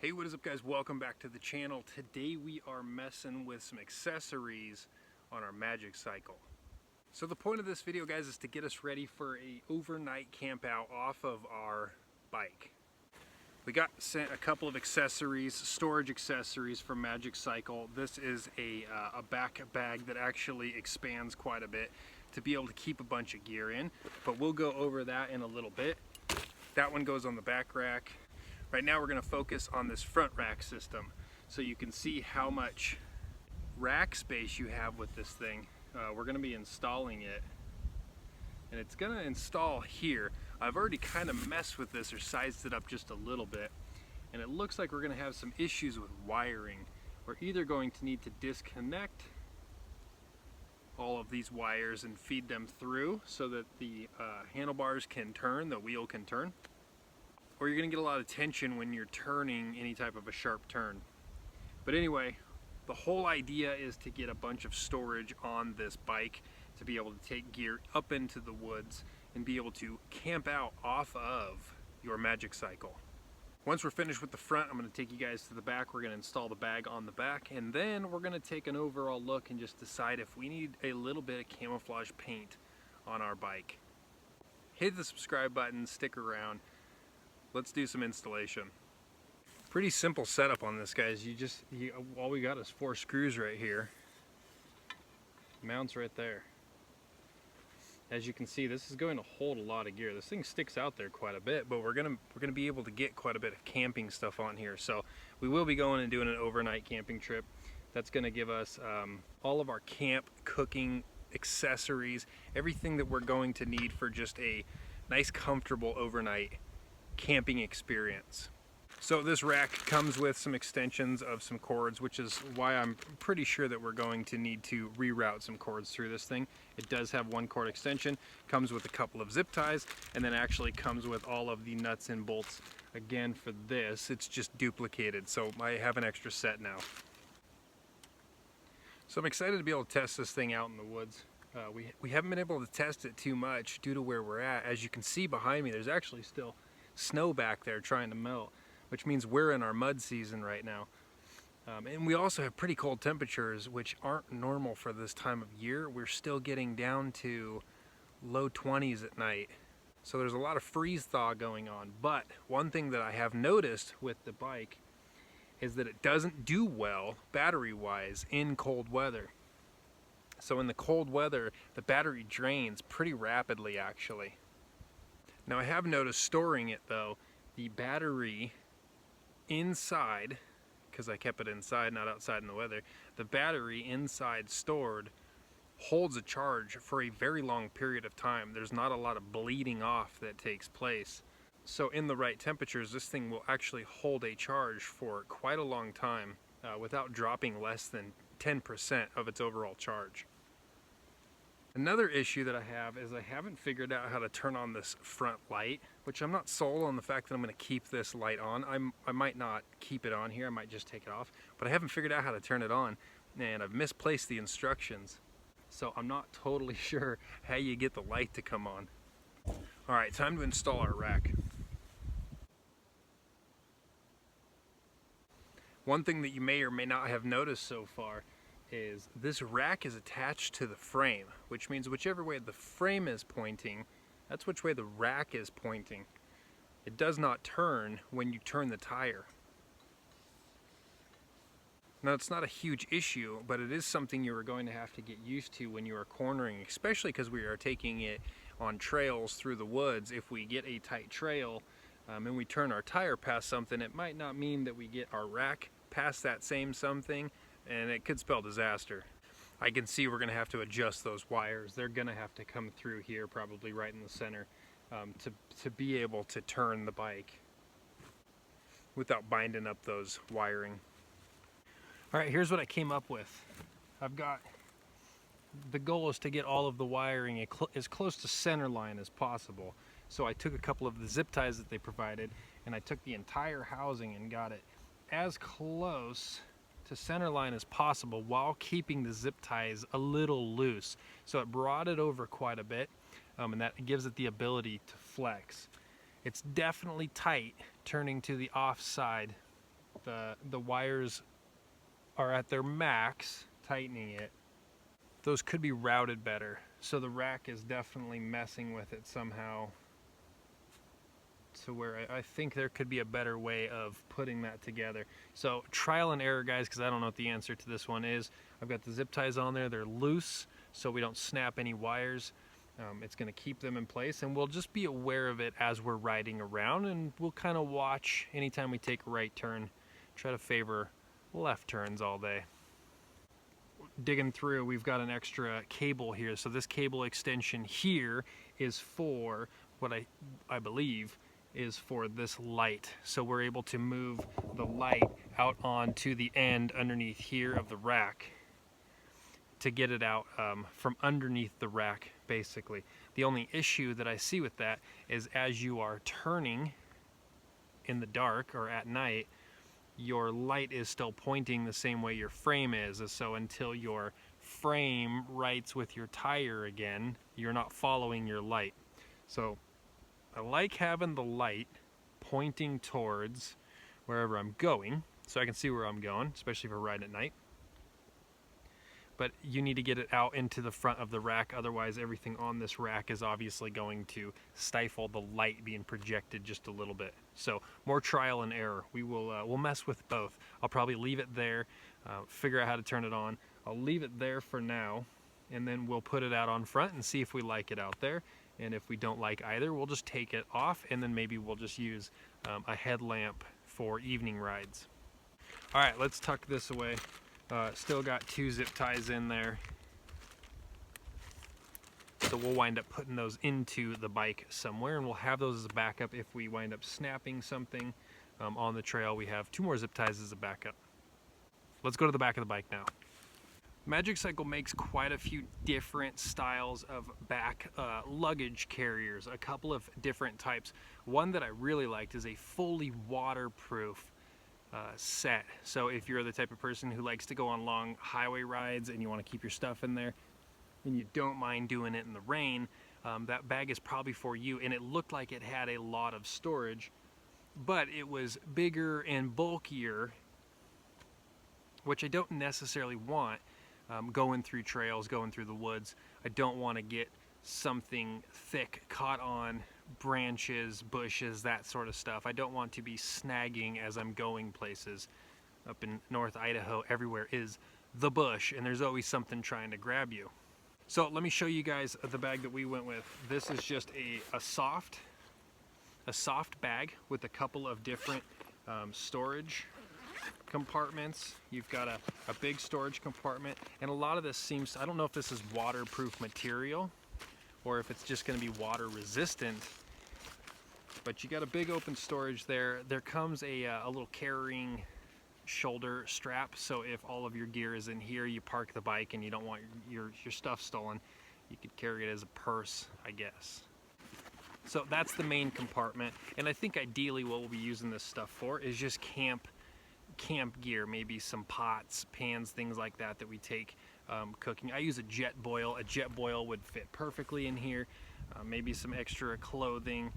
Hey, what is up guys? Welcome back to the channel. Today we are messing with some accessories on our Magicycle. So the point of this video, guys, is to get us ready for a overnight camp out off of our bike. We got sent a couple of accessories, storage accessories from Magicycle. This is a back bag that actually expands quite a bit to be able to keep a bunch of gear in, but we'll go over that in a little bit. That one goes on the back rack. Right now we're going to focus on this front rack system so you can see how much rack space you have with this thing. We're going to be installing it, and it's going to install here. I've already kind of messed with this or sized it up just a little bit, and it looks like we're going to have some issues with wiring. We're either going to need to disconnect all of these wires and feed them through so that the handlebars can turn, the wheel can turn, or you're going to get a lot of tension when you're turning any type of a sharp turn. But anyway, the whole idea is to get a bunch of storage on this bike to be able to take gear up into the woods and be able to camp out off of your Magicycle. Once we're finished with the front, I'm going to take you guys to the back. We're going to install the bag on the back, and then we're going to take an overall look and just decide if we need a little bit of camouflage paint on our bike. Hit the subscribe button, stick around. Let's do some installation. Pretty simple setup on this, guys. All we got is 4 screws right here. Mounts right there. As you can see, this is going to hold a lot of gear. This thing sticks out there quite a bit, but we're gonna be able to get quite a bit of camping stuff on here. So we will be going and doing an overnight camping trip. That's gonna give us all of our camp cooking accessories, everything that we're going to need for just a nice, comfortable overnight camping experience. So this rack comes with some extensions of some cords, which is why I'm pretty sure that we're going to need to reroute some cords through this thing. It does have 1 cord extension, comes with a couple of zip ties, and then actually comes with all of the nuts and bolts. Again, for this, it's just duplicated, so I have an extra set now. So I'm excited to be able to test this thing out in the woods. We haven't been able to test it too much due to where we're at. As you can see behind me, there's actually still snow back there trying to melt, which means we're in our mud season right now. And we also have pretty cold temperatures, which aren't normal for this time of year. We're still getting down to low 20s at night. So there's a lot of freeze thaw going on. But one thing that I have noticed with the bike is that it doesn't do well battery-wise in cold weather. So in the cold weather, the battery drains pretty rapidly, actually. Now I have noticed storing it though, the battery inside, because I kept it inside, not outside in the weather, the battery inside stored holds a charge for a very long period of time. There's not a lot of bleeding off that takes place. So in the right temperatures, this thing will actually hold a charge for quite a long time without dropping less than 10% of its overall charge. Another issue that I have is I haven't figured out how to turn on this front light, which I'm not sold on the fact that I'm going to keep this light on. I might not keep it on here, I might just take it off, but I haven't figured out how to turn it on, and I've misplaced the instructions. So I'm not totally sure how you get the light to come on. Alright, time to install our rack. One thing that you may or may not have noticed so far is this rack is attached to the frame, which means whichever way the frame is pointing, that's which way the rack is pointing. It does not turn when you turn the tire. Now it's not a huge issue, but it is something you are going to have to get used to when you are cornering, especially because we are taking it on trails through the woods. If we get a tight trail and we turn our tire past something, it might not mean that we get our rack past that same something, and it could spell disaster. I can see we're going to have to adjust those wires. They're going to have to come through here, probably right in the center, to be able to turn the bike without binding up those wiring. Alright, here's what I came up with. The goal is to get all of the wiring as close to center line as possible. So I took a couple of the zip ties that they provided, and I took the entire housing and got it as close to center line as possible while keeping the zip ties a little loose. So it brought it over quite a bit, and that gives it the ability to flex. It's definitely tight turning to the off side the wires are at their max, tightening it, those could be routed better. So the rack is definitely messing with it somehow, to where I think there could be a better way of putting that together. So trial and error, guys, because I don't know what the answer to this one is. I've got the zip ties on there. They're loose, so we don't snap any wires. It's going to keep them in place, and we'll just be aware of it as we're riding around, and we'll kind of watch anytime we take a right turn, try to favor left turns all day. Digging through, we've got an extra cable here. So this cable extension here is for what I believe is for this light. So we're able to move the light out onto the end underneath here of the rack to get it out from underneath the rack, basically. The only issue that I see with that is as you are turning in the dark or at night, your light is still pointing the same way your frame is. So until your frame rights with your tire again, you're not following your light. So I like having the light pointing towards wherever I'm going, so I can see where I'm going, especially if we're riding at night. But you need to get it out into the front of the rack, otherwise everything on this rack is obviously going to stifle the light being projected just a little bit. So more trial and error. We'll mess with both. I'll probably leave it there, figure out how to turn it on. I'll leave it there for now, and then we'll put it out on front and see if we like it out there. And if we don't like either, we'll just take it off, and then maybe we'll just use a headlamp for evening rides. All right, let's tuck this away. Still got 2 zip ties in there. So we'll wind up putting those into the bike somewhere, and we'll have those as a backup if we wind up snapping something on the trail. We have 2 more zip ties as a backup. Let's go to the back of the bike now. Magicycle makes quite a few different styles of back luggage carriers, a couple of different types. One that I really liked is a fully waterproof set. So if you're the type of person who likes to go on long highway rides and you want to keep your stuff in there and you don't mind doing it in the rain, that bag is probably for you. And it looked like it had a lot of storage, but it was bigger and bulkier, which I don't necessarily want. Going through trails, going through the woods, I don't want to get something thick caught on branches, bushes, that sort of stuff. I don't want to be snagging as I'm going places. Up in North Idaho, everywhere is the bush, and there's always something trying to grab you. So let me show you guys the bag that we went with. This is just a soft bag with a couple of different storage compartments. You've got a big storage compartment, and a lot of this seems, I don't know if this is waterproof material or if it's just going to be water resistant, but you got a big open storage there. There comes a little carrying shoulder strap, so if all of your gear is in here, you park the bike and you don't want your stuff stolen, you could carry it as a purse, I guess. So that's the main compartment, and I think ideally what we'll be using this stuff for is just camp gear, maybe some pots, pans, things like that we take cooking. I use a jet boil. A jet boil would fit perfectly in here. Maybe some extra clothing.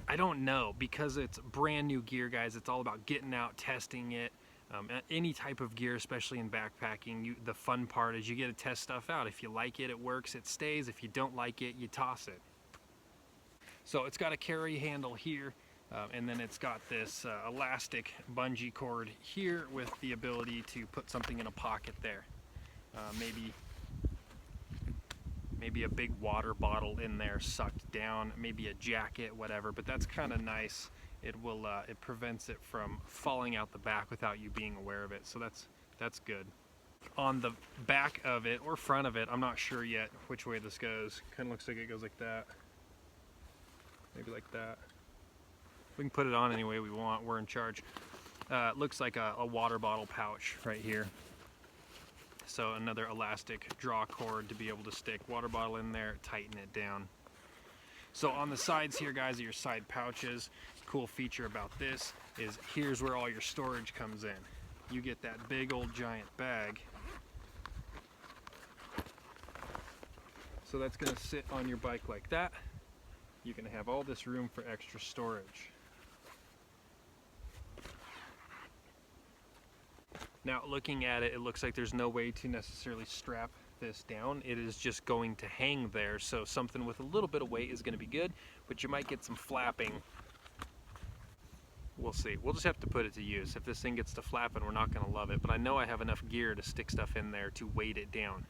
I don't know, because it's brand new gear, guys. It's all about getting out, testing it. Any type of gear, especially in backpacking, the fun part is you get to test stuff out. If you like it, it works, it stays. If you don't like it, you toss it. So it's got a carry handle here. And then it's got this elastic bungee cord here with the ability to put something in a pocket there. Maybe a big water bottle in there sucked down, maybe a jacket, whatever, but that's kind of nice. It prevents it from falling out the back without you being aware of it, so that's good. On the back of it, or front of it, I'm not sure yet which way this goes. Kind of looks like it goes like that. Maybe like that. We can put it on any way we want, we're in charge. Looks like a water bottle pouch right here. So another elastic draw cord to be able to stick water bottle in there, tighten it down. So on the sides here, guys, are your side pouches. Cool feature about this is here's where all your storage comes in. You get that big old giant bag. So that's gonna sit on your bike like that. You're gonna have all this room for extra storage. Now looking at it, it looks like there's no way to necessarily strap this down. It is just going to hang there, so something with a little bit of weight is going to be good, but you might get some flapping. We'll see. We'll just have to put it to use. If this thing gets to flapping, we're not going to love it, but I know I have enough gear to stick stuff in there to weight it down.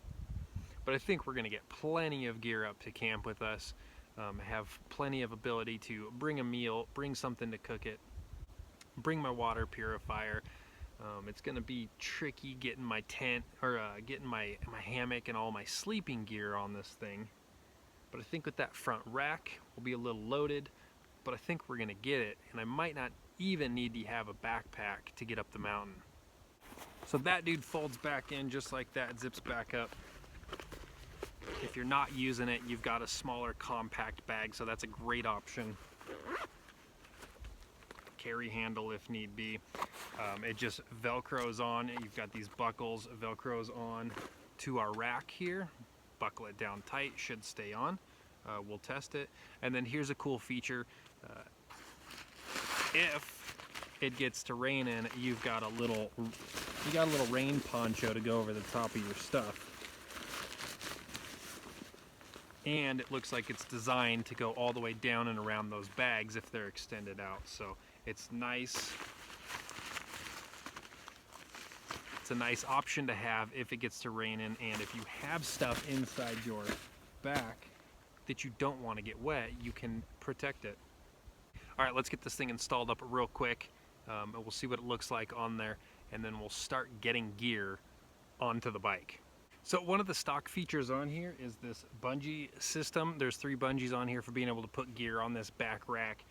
But I think we're going to get plenty of gear up to camp with us, have plenty of ability to bring a meal, bring something to cook it, bring my water purifier. It's going to be tricky getting my tent, or getting my hammock and all my sleeping gear on this thing. But I think with that front rack, we'll be a little loaded, but I think we're going to get it, and I might not even need to have a backpack to get up the mountain. So that dude folds back in just like that, zips back up. If you're not using it, you've got a smaller compact bag, so that's a great option. Carry handle if need be. It just velcros on. You've got these buckles, velcros on to our rack here. Buckle it down tight, should stay on. We'll test it. And then here's a cool feature. If it gets to raining, you've got a little rain poncho to go over the top of your stuff. And it looks like it's designed to go all the way down and around those bags if they're extended out. So it's nice. It's a nice option to have if it gets to raining, and if you have stuff inside your back that you don't want to get wet, you can protect it. All right, let's get this thing installed up real quick, and we'll see what it looks like on there, and then we'll start getting gear onto the bike. So one of the stock features on here is this bungee system. There's 3 bungees on here for being able to put gear on this back rack,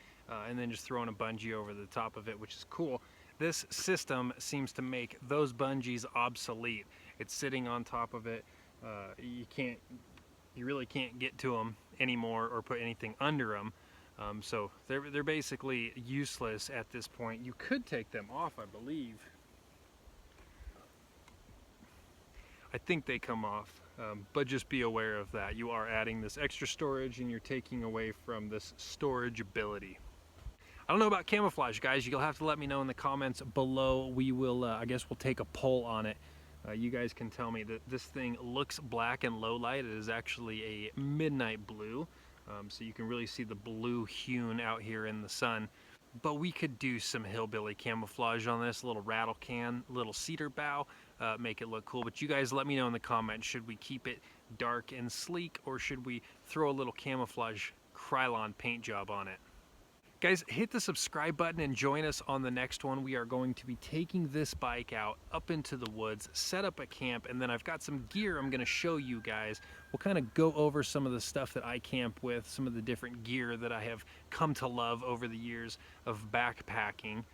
and then just throwing a bungee over the top of it, which is cool. This system seems to make those bungees obsolete. It's sitting on top of it. You really can't get to them anymore or put anything under them. So they're basically useless at this point. You could take them off, I believe. I think they come off, but just be aware of that. You are adding this extra storage and you're taking away from this storage ability. I don't know about camouflage, guys. You'll have to let me know in the comments below. We will, I guess we'll take a poll on it. You guys can tell me that this thing looks black in low light. It is actually a midnight blue, so you can really see the blue hewn out here in the sun. But we could do some hillbilly camouflage on this, a little rattle can, little cedar bough, make it look cool. But you guys let me know in the comments, should we keep it dark and sleek, or should we throw a little camouflage Krylon paint job on it? Guys, hit the subscribe button and join us on the next one. We are going to be taking this bike out up into the woods, set up a camp, and then I've got some gear I'm going to show you guys. We'll kind of go over some of the stuff that I camp with, some of the different gear that I have come to love over the years of backpacking,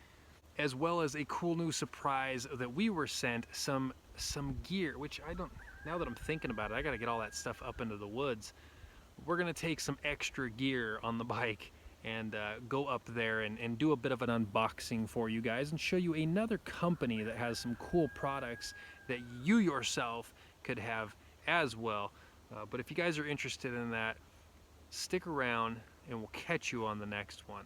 as well as a cool new surprise that we were sent, some gear, which I don't, now that I'm thinking about it, I got to get all that stuff up into the woods. We're going to take some extra gear on the bike and go up there and do a bit of an unboxing for you guys and show you another company that has some cool products that you yourself could have as well. But if you guys are interested in that, stick around and we'll catch you on the next one.